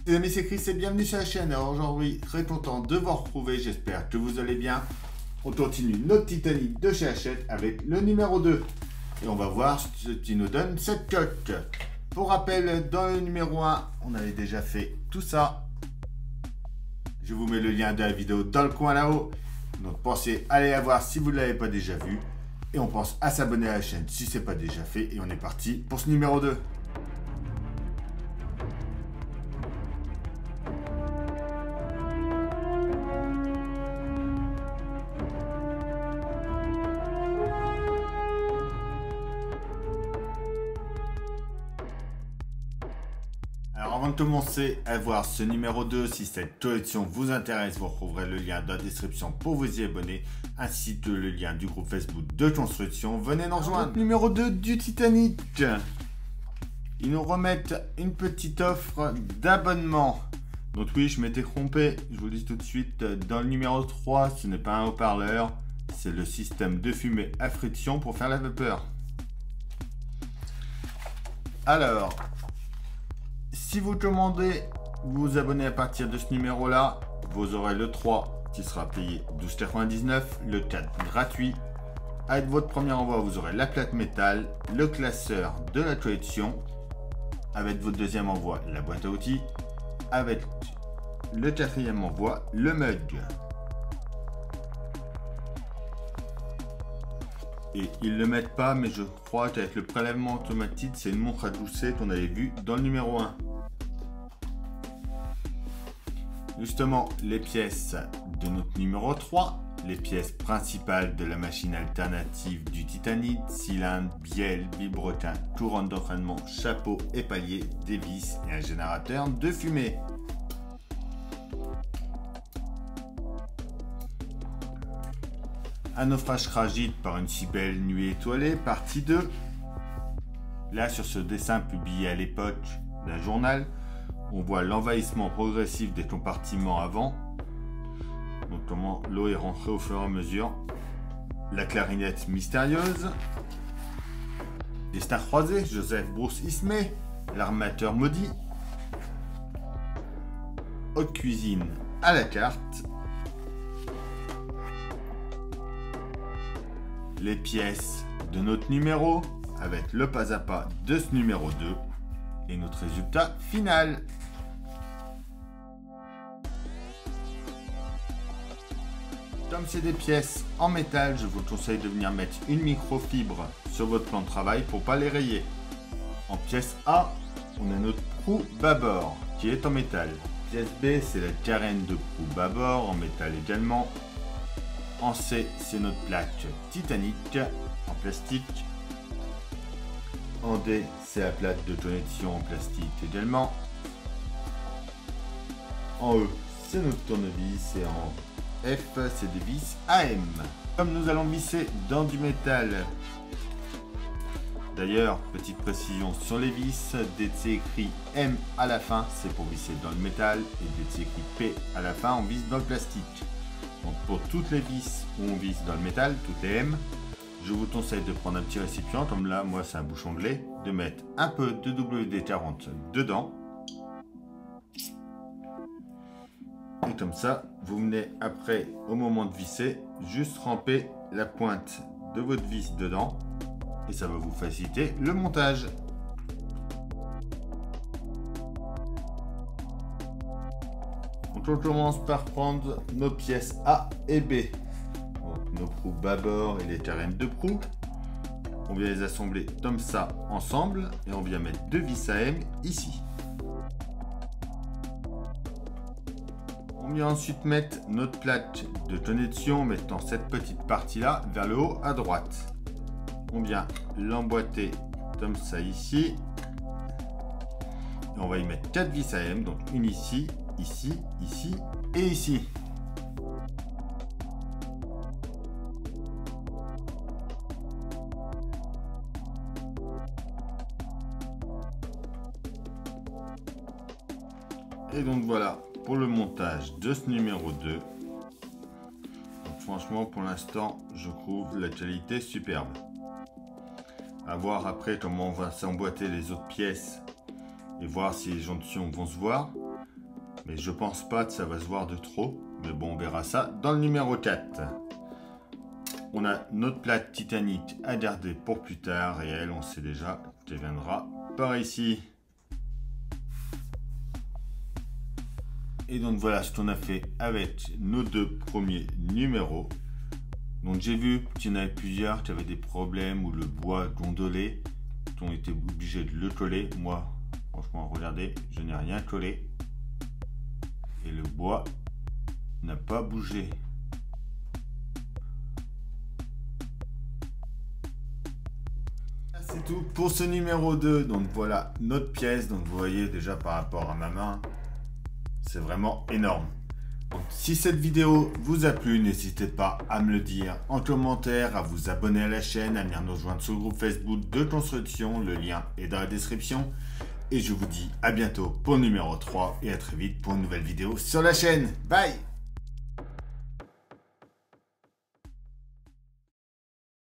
Les amis, c'est Chris et bienvenue sur la chaîne. Alors aujourd'hui, très content de vous retrouver, j'espère que vous allez bien. On continue notre Titanic de chez Hachette avec le numéro 2. Et on va voir ce qui nous donne cette coque. Pour rappel, dans le numéro 1, on avait déjà fait tout ça. Je vous mets le lien de la vidéo dans le coin là-haut. Donc pensez à aller la voir si vous ne l'avez pas déjà vu. Et on pense à s'abonner à la chaîne si ce n'est pas déjà fait. Et on est parti pour ce numéro 2. Alors avant de commencer à voir ce numéro 2, si cette collection vous intéresse, vous retrouverez le lien dans la description pour vous y abonner, ainsi que le lien du groupe Facebook de construction. Venez nous rejoindre. Numéro 2 du Titanic. Ils nous remettent une petite offre d'abonnement. Donc oui, je m'étais trompé, je vous le dis tout de suite, dans le numéro 3, ce n'est pas un haut-parleur, c'est le système de fumée à friction pour faire la vapeur. Alors, si vous commandez, vous vous abonnez à partir de ce numéro-là, vous aurez le 3 qui sera payé 12,99 €, le 4 gratuit. Avec votre premier envoi, vous aurez la plaque métal, le classeur de la collection. Avec votre deuxième envoi, la boîte à outils. Avec le quatrième envoi, le mug. Et ils ne le mettent pas, mais je crois qu'avec le prélèvement automatique, c'est une montre à gousset qu'on avait vu dans le numéro 1. Justement, les pièces de notre numéro 3, les pièces principales de la machine alternative du Titanic, cylindre, bielle, vilebrequin, couronne d'entraînement, chapeau et palier, des vis et un générateur de fumée. Un naufrage tragique par une si belle nuit étoilée, partie 2. Là, sur ce dessin publié à l'époque d'un journal, on voit l'envahissement progressif des compartiments avant. Donc comment l'eau est rentrée au fur et à mesure. La clarinette mystérieuse. Les stars croisées, Joseph Bruce Ismay, l'armateur maudit. Haute cuisine à la carte. Les pièces de notre numéro avec le pas à pas de ce numéro 2 et notre résultat final. Comme c'est des pièces en métal, je vous conseille de venir mettre une microfibre sur votre plan de travail pour pas les rayer. En pièce A, on a notre proue bâbord qui est en métal. Pièce B, c'est la carène de proue bâbord en métal également. En C, c'est notre plaque Titanic en plastique. En D, c'est la plaque de connexion en plastique également. En E, c'est notre tournevis et en F, c'est des vis AM. Comme nous allons visser dans du métal. D'ailleurs, petite précision sur les vis, dès que c'est écrit M à la fin, c'est pour visser dans le métal, et dès que c'est écrit P à la fin, on visse dans le plastique. Donc pour toutes les vis où on visse dans le métal, toutes les M, je vous conseille de prendre un petit récipient, comme là, moi c'est un bouchon de lait, de mettre un peu de WD-40 dedans. Et comme ça, vous venez après, au moment de visser, juste ramper la pointe de votre vis dedans. Et ça va vous faciliter le montage. Donc on commence par prendre nos pièces A et B. Donc nos proues bâbord et les carènes de proue. On vient les assembler comme ça ensemble et on vient mettre deux vis AM ici. On vient ensuite mettre notre plaque de connexion en mettant cette petite partie là vers le haut à droite. On vient l'emboîter comme ça ici. Et on va y mettre 4 vis AM, donc une ici, ici, ici et ici. Et donc voilà pour le montage de ce numéro 2. Donc franchement pour l'instant je trouve la qualité superbe. À voir après comment on va s'emboîter les autres pièces et voir si les jonctions vont se voir. Mais je pense pas que ça va se voir de trop. Mais bon, on verra ça dans le numéro 4. On a notre plaque titanique à garder pour plus tard. Et elle, on sait déjà, qu'elle viendra par ici. Et donc voilà ce qu'on a fait avec nos 2 premiers numéros. Donc j'ai vu qu'il y en avait plusieurs qui avaient des problèmes où le bois gondolait. On était obligé de le coller. Moi, franchement, regardez, je n'ai rien collé. Et le bois n'a pas bougé. C'est tout pour ce numéro 2. Donc voilà notre pièce. Donc vous voyez déjà par rapport à ma main, c'est vraiment énorme. Donc, si cette vidéo vous a plu, n'hésitez pas à me le dire en commentaire, à vous abonner à la chaîne, à venir nous rejoindre sur le groupe Facebook de construction. Le lien est dans la description. Et je vous dis à bientôt pour le numéro 3 et à très vite pour une nouvelle vidéo sur la chaîne. Bye!